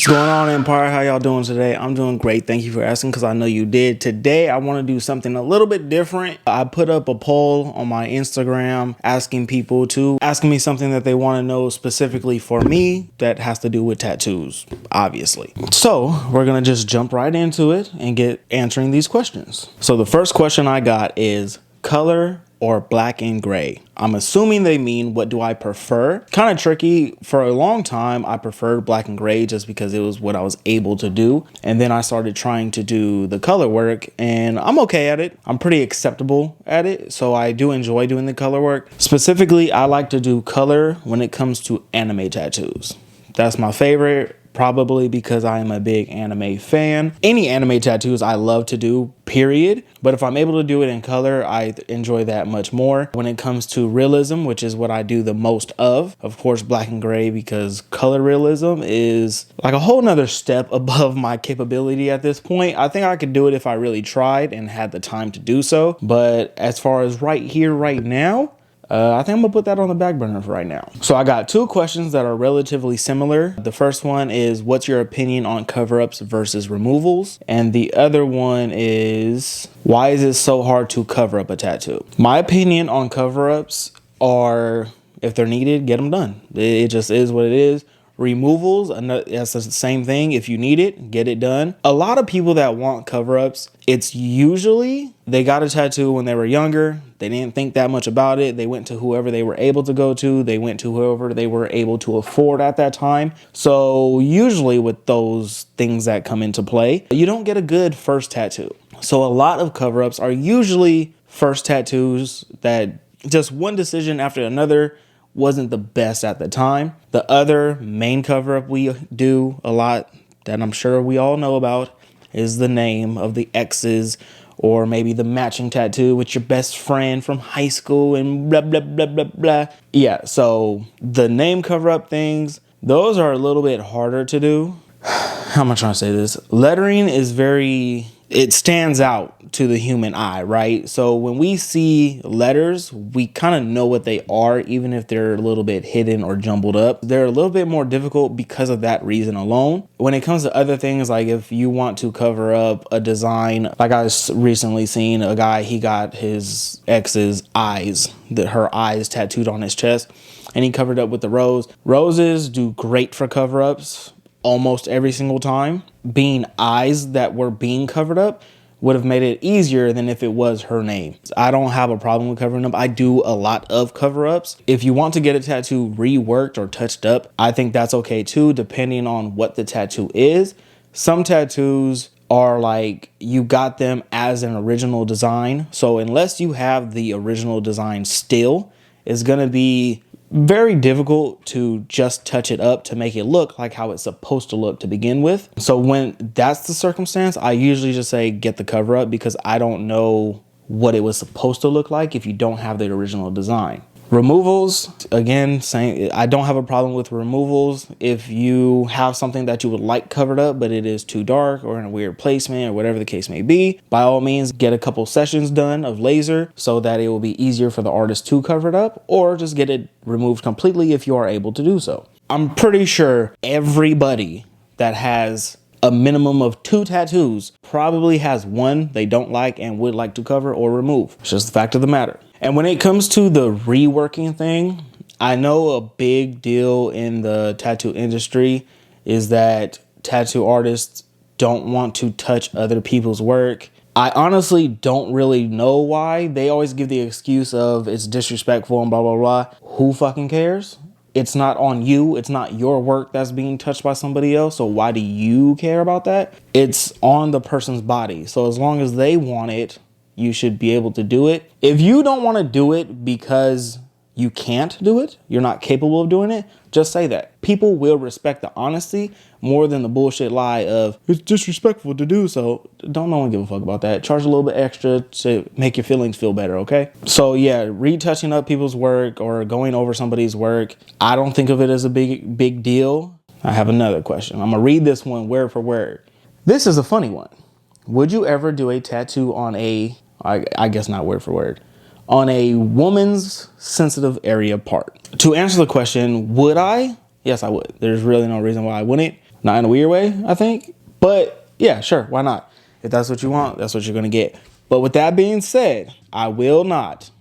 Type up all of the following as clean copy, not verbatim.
What's going on, Empire? How y'all doing today? I'm doing great. Thank you for asking, because I know you did. Today, I want to do something a little bit different. I put up a poll on my Instagram asking people to ask me something that they want to know specifically for me that has to do with tattoos, obviously. So we're going to just jump right into it and get answering these questions. So the first question I got is color or black and gray. I'm assuming they mean what do I prefer. Kind of tricky. For a long time, I preferred black and gray just because it was what I was able to do. And then I started trying to do the color work, and I'm okay at it. I'm pretty acceptable at it. So I do enjoy doing the color work. Specifically, I like to do color when it comes to anime tattoos. That's my favorite. Probably because I am a big anime fan. Any anime tattoos I love to do, period. But if I'm able to do it in color, I enjoy that much more. When it comes to realism, which is what I do the most of course, black and gray, because color realism is like a whole nother step above my capability at this point. I think I could do it if I really tried and had the time to do so. But as far as right here, right now, I think I'm gonna put that on the back burner for right now. So I got two questions that are relatively similar. The first one is, what's your opinion on cover-ups versus removals? And the other one is, why is it so hard to cover up a tattoo? My opinion on cover-ups are, if they're needed, get them done. It just is what it is. Removals, that's the same thing. If you need it, get it done. A lot of people that want cover-ups, it's usually they got a tattoo when they were younger. They didn't think that much about it. They went to whoever they were able to go to. They went to whoever they were able to afford at that time. So usually with those things that come into play, you don't get a good first tattoo. So a lot of cover-ups are usually first tattoos that just one decision after another wasn't the best at the time. The other main cover-up we do a lot that I'm sure we all know about is the name of the exes, or maybe the matching tattoo with your best friend from high school and blah, blah, blah, blah, blah. Yeah, so the name cover-up things, those are a little bit harder to do. How am I trying to say this? Lettering is it stands out to the human eye, right? So when we see letters, we kind of know what they are, even if they're a little bit hidden or jumbled up. They're a little bit more difficult because of that reason alone. When it comes to other things, like if you want to cover up a design, like I recently seen a guy, he got his ex's eyes, her eyes tattooed on his chest, and he covered up with the rose. Roses do great for cover-ups almost every single time. Being eyes that were being covered up would have made it easier than if it was her name. I don't have a problem with covering up. I do a lot of cover-ups. If you want to get a tattoo reworked or touched up, I think that's okay too, depending on what the tattoo is. Some tattoos are like you got them as an original design. So unless you have the original design still, it's gonna be very difficult to just touch it up to make it look like how it's supposed to look to begin with. So when that's the circumstance, I usually just say get the cover up, because I don't know what it was supposed to look like if you don't have the original design. Removals, again, same. I don't have a problem with removals. If you have something that you would like covered up, but it is too dark or in a weird placement or whatever the case may be, by all means, get a couple sessions done of laser so that it will be easier for the artist to cover it up, or just get it removed completely if you are able to do so. I'm pretty sure everybody that has a minimum of 2 tattoos probably has one they don't like and would like to cover or remove. It's just the fact of the matter. And when it comes to the reworking thing, I know a big deal in the tattoo industry is that tattoo artists don't want to touch other people's work. I honestly don't really know why. They always give the excuse of it's disrespectful and blah, blah, blah. Who fucking cares? It's not on you. It's not your work that's being touched by somebody else. So why do you care about that? It's on the person's body. So as long as they want it, you should be able to do it. If you don't want to do it because you can't do it, you're not capable of doing it, just say that. People will respect the honesty more than the bullshit lie of it's disrespectful to do so. Don't no one give a fuck about that. Charge a little bit extra to make your feelings feel better, okay? So yeah, retouching up people's work or going over somebody's work, I don't think of it as a big deal. I have another question. I'm gonna read this one word for word. This is a funny one. Would you ever do a tattoo on I guess not word for word, on a woman's sensitive area part? To answer the question, would I? Yes, I would. There's really no reason why I wouldn't. Not in a weird way, I think. But yeah, sure, why not? If that's what you want, that's what you're gonna get. But with that being said, I will not,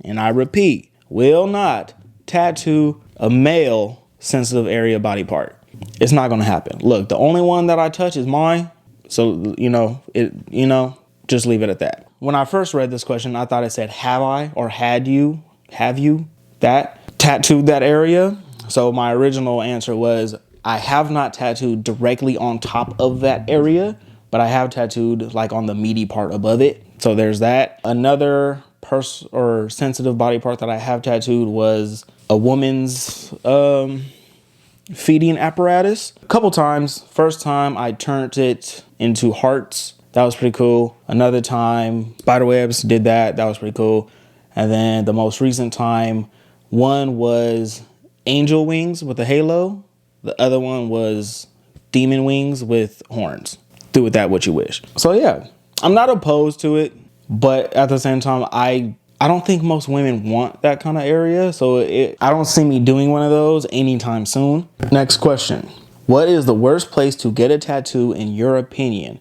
and I repeat, will not tattoo a male sensitive area body part. It's not gonna happen. Look, the only one that I touch is mine. So, just leave it at that. When I first read this question, I thought it said, have I, or have you that tattooed that area? So my original answer was, I have not tattooed directly on top of that area, but I have tattooed like on the meaty part above it. So there's that. Another sensitive body part that I have tattooed was a woman's feeding apparatus. A couple times. First time I turned it into hearts. That was pretty cool. Another time, spiderwebs, did that. That was pretty cool. And then the most recent time, one was angel wings with a halo. The other one was demon wings with horns. Do with that what you wish. So yeah, I'm not opposed to it, but at the same time, I don't think most women want that kind of area. So I don't see me doing one of those anytime soon. Next question. What is the worst place to get a tattoo in your opinion,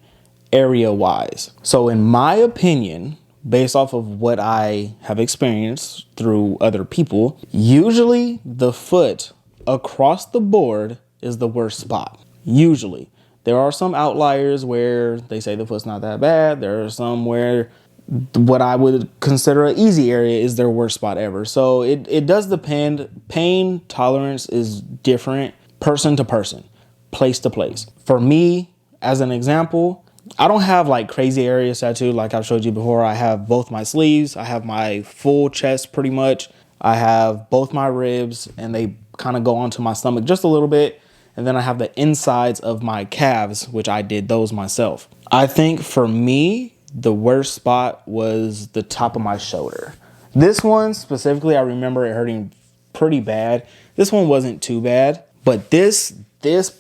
area-wise? So in my opinion, based off of what I have experienced through other people, usually the foot across the board is the worst spot. Usually. There are some outliers where they say the foot's not that bad. There are some where what I would consider an easy area is their worst spot ever. So it does depend. Pain tolerance is different person to person, place to place. For me, as an example, I don't have like crazy areas tattooed like I've showed you before. I have both my sleeves. I have my full chest pretty much. I have both my ribs and they kind of go onto my stomach just a little bit. And then I have the insides of my calves, which I did those myself. I think for me, the worst spot was the top of my shoulder. This one specifically, I remember it hurting pretty bad. This one wasn't too bad, but this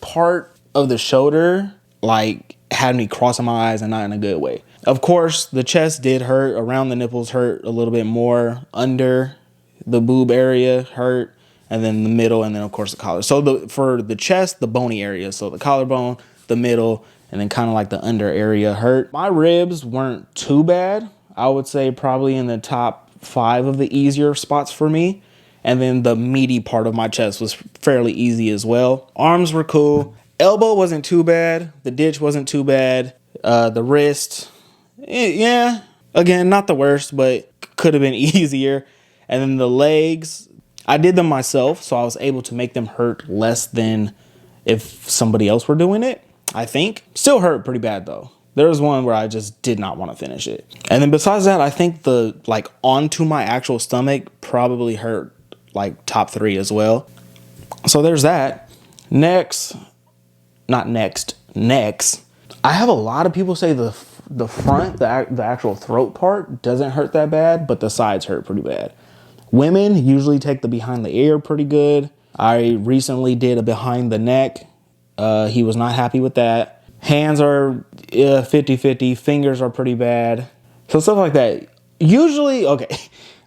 part of the shoulder like had me crossing my eyes and not in a good way. Of course, the chest did hurt. Around the nipples hurt a little bit more. Under the boob area hurt. And then the middle, and then of course the collar. So for the chest, the bony area. So the collarbone, the middle, and then kind of like the under area hurt. My ribs weren't too bad. I would say probably in the top 5 of the easier spots for me. And then the meaty part of my chest was fairly easy as well. Arms were cool. Elbow wasn't too bad. The ditch wasn't too bad. The wrist, yeah. Again, not the worst, but could have been easier. And then the legs, I did them myself, so I was able to make them hurt less than if somebody else were doing it, I think. Still hurt pretty bad though. There was one where I just did not want to finish it. And then besides that, I think the like onto my actual stomach probably hurt like top 3 as well. So there's that. Next. I have a lot of people say the front, the actual throat part doesn't hurt that bad, but the sides hurt pretty bad. Women usually take the behind the ear pretty good. I recently did a behind the neck. He was not happy with that. Hands are 50-50. Fingers are pretty bad. So stuff like that. Usually, okay,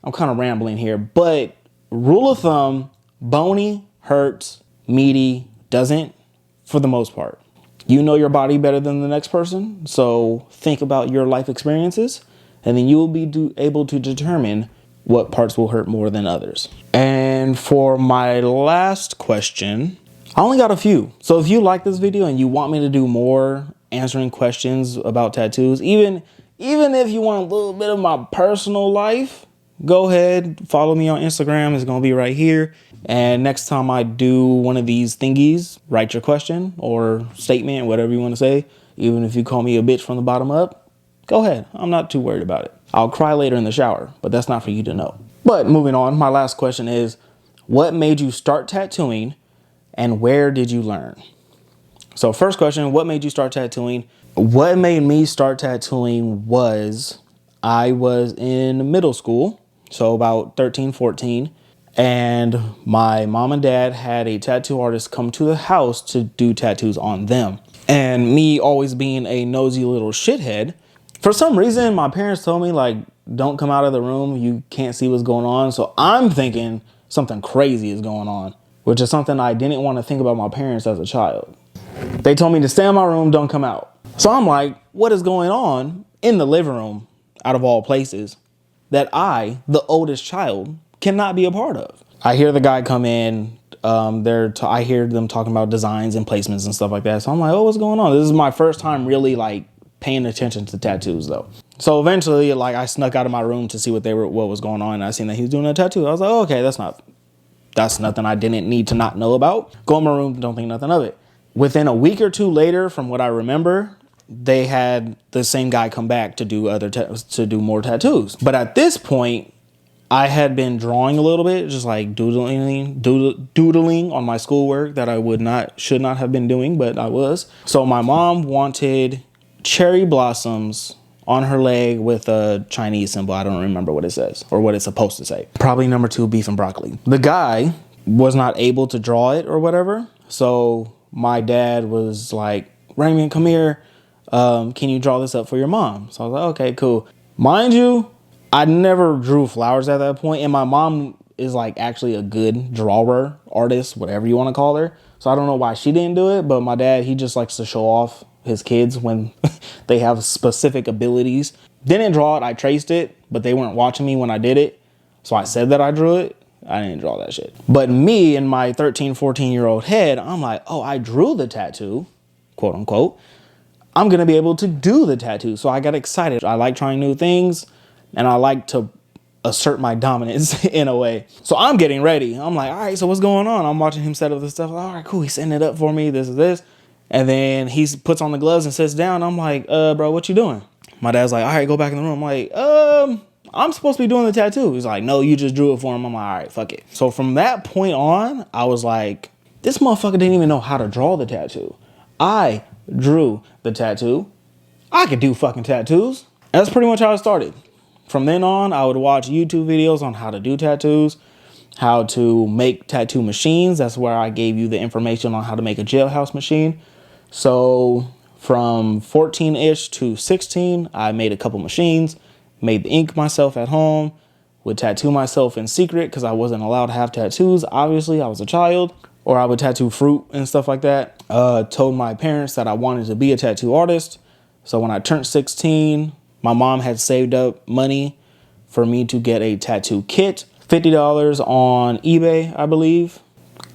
I'm kind of rambling here, but rule of thumb, bony hurts, meaty doesn't for the most part. You know your body better than the next person. So think about your life experiences and then you will be able to determine what parts will hurt more than others. And for my last question, I only got a few. So if you like this video and you want me to do more answering questions about tattoos, even if you want a little bit of my personal life, go ahead, follow me on Instagram. It's going to be right here. And next time I do one of these thingies, write your question or statement, whatever you want to say. Even if you call me a bitch from the bottom up, go ahead. I'm not too worried about it. I'll cry later in the shower, but that's not for you to know. But moving on, my last question is, what made you start tattooing and where did you learn? So first question, what made you start tattooing? What made me start tattooing was I was in middle school, so about 13, 14, and my mom and dad had a tattoo artist come to the house to do tattoos on them. And me always being a nosy little shithead, for some reason, my parents told me, like, don't come out of the room. You can't see what's going on. So I'm thinking something crazy is going on, which is something I didn't want to think about my parents as a child. They told me to stay in my room, don't come out. So I'm like, what is going on in the living room, out of all places, that I, the oldest child, cannot be a part of? I hear the guy come in. I hear them talking about designs and placements and stuff like that. So I'm like, oh, what's going on? This is my first time really like paying attention to tattoos though. So eventually, like, I snuck out of my room to see what was going on. And I seen that he was doing a tattoo. I was like, oh, okay, that's nothing I didn't need to not know about. Go in my room, don't think nothing of it. Within a week or two later, from what I remember, they had the same guy come back to do more tattoos. But at this point, I had been drawing a little bit, just like doodling on my schoolwork that I should not have been doing, but I was. So my mom wanted cherry blossoms on her leg with a Chinese symbol. I don't remember what it says or what it's supposed to say. Probably number 2, beef and broccoli. The guy was not able to draw it or whatever. So my dad was like, Raymond, come here. Can you draw this up for your mom? So I was like, okay, cool. Mind you, I never drew flowers at that point, and my mom is like actually a good drawer, artist, whatever you want to call her. So I don't know why she didn't do it, but my dad, he just likes to show off his kids when they have specific abilities. Didn't draw it, I traced it, but they weren't watching me when I did it. So I said that I drew it. I didn't draw that shit. But me in my 13, 14-year-old head, I'm like, oh, I drew the tattoo, quote unquote. I'm going to be able to do the tattoo. So I got excited. I like trying new things, and I like to assert my dominance in a way. So I'm getting ready. I'm like, all right, so what's going on? I'm watching him set up the stuff. All right, cool. He's setting it up for me. This is this. And then he puts on the gloves and sits down. I'm like, bro, what you doing? My dad's like, all right, go back in the room. I'm like, I'm supposed to be doing the tattoo. He's like, no, you just drew it for him. I'm like, all right, fuck it. So from that point on, I was like, this motherfucker didn't even know how to draw the tattoo. I drew the tattoo. I could do fucking tattoos. That's pretty much how it started. From then on, I would watch YouTube videos on how to do tattoos, how to make tattoo machines. That's where I gave you the information on how to make a jailhouse machine. So from 14-ish to 16, I made a couple machines, made the ink myself at home, would tattoo myself in secret because I wasn't allowed to have tattoos. Obviously, I was a child. Or I would tattoo fruit and stuff like that. Told my parents that I wanted to be a tattoo artist. So when I turned 16, my mom had saved up money for me to get a tattoo kit. $50 on eBay, I believe.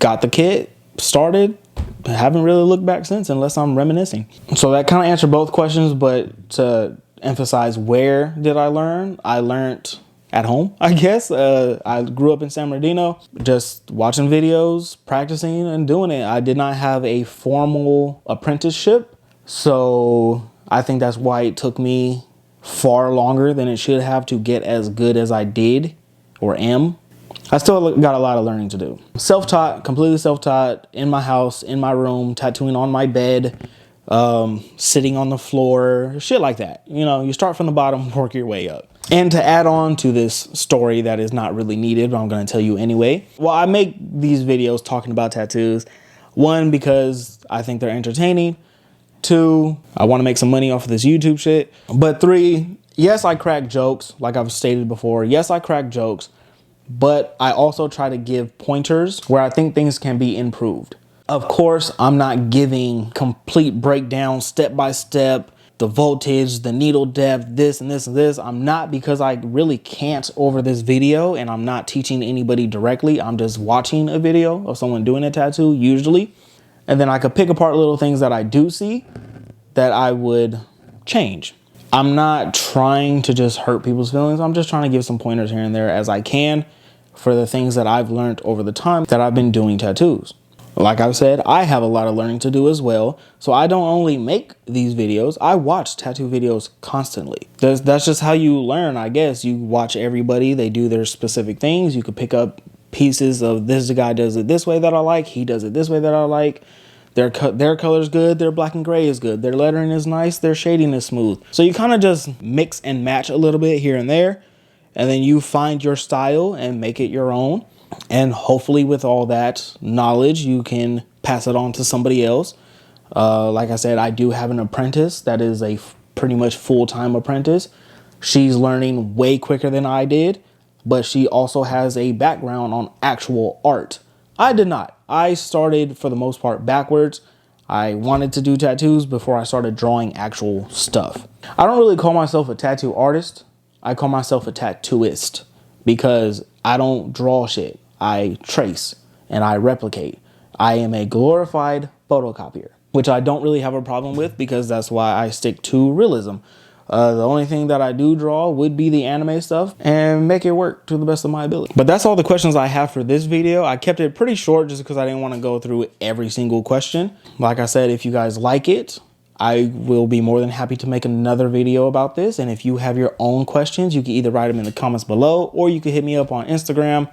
Got the kit, started. Haven't really looked back since unless I'm reminiscing. So that kind of answered both questions, but to emphasize where did I learn? I learned at home, I guess. I grew up in San Bernardino, just watching videos, practicing and doing it. I did not have a formal apprenticeship. So I think that's why it took me far longer than it should have to get as good as I did or am. I still got a lot of learning to do. Self-taught, completely self-taught, in my house, in my room, tattooing on my bed, sitting on the floor, shit like that. You know, you start from the bottom, work your way up. And to add on to this story that is not really needed, but I'm going to tell you anyway. Well, I make these videos talking about tattoos. 1, because I think they're entertaining. 2, I want to make some money off of this YouTube shit. But 3, yes, I crack jokes, like I've stated before. Yes, I crack jokes, but I also try to give pointers where I think things can be improved. Of course, I'm not giving complete breakdown, step by step, the voltage, the needle depth, this and this and this. I'm not, because I really can't over this video, and I'm not teaching anybody directly. I'm just watching a video of someone doing a tattoo usually. And then I could pick apart little things that I do see that I would change. I'm not trying to just hurt people's feelings. I'm just trying to give some pointers here and there as I can for the things that I've learned over the time that I've been doing tattoos. Like I've said, I have a lot of learning to do as well. So I don't only make these videos, I watch tattoo videos constantly. That's just how you learn, I guess. You watch everybody, they do their specific things. You could pick up pieces of this guy does it this way that I like, he does it this way that I like. Their color's good, their black and gray is good, their lettering is nice, their shading is smooth. So you kind of just mix and match a little bit here and there, and then you find your style and make it your own. And hopefully with all that knowledge, you can pass it on to somebody else. Like I said, I do have an apprentice that is a pretty much full-time apprentice. She's learning way quicker than I did, but she also has a background on actual art. I did not. I started, for the most part, backwards. I wanted to do tattoos before I started drawing actual stuff. I don't really call myself a tattoo artist. I call myself a tattooist because I don't draw shit. I trace and I replicate. I am a glorified photocopier, which I don't really have a problem with because that's why I stick to realism. The only thing that I do draw would be the anime stuff and make it work to the best of my ability. But that's all the questions I have for this video. I kept it pretty short just because I didn't want to go through every single question. Like I said, if you guys like it, I will be more than happy to make another video about this. And if you have your own questions, you can either write them in the comments below, or you can hit me up on Instagram.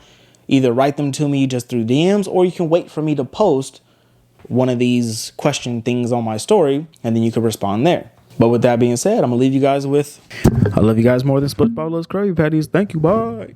Either write them to me just through DMs, or you can wait for me to post one of these question things on my story, and then you can respond there. But with that being said, I'm gonna leave you guys with, I love you guys more than SpongeBob loves Krabby Patties. Thank you, bye.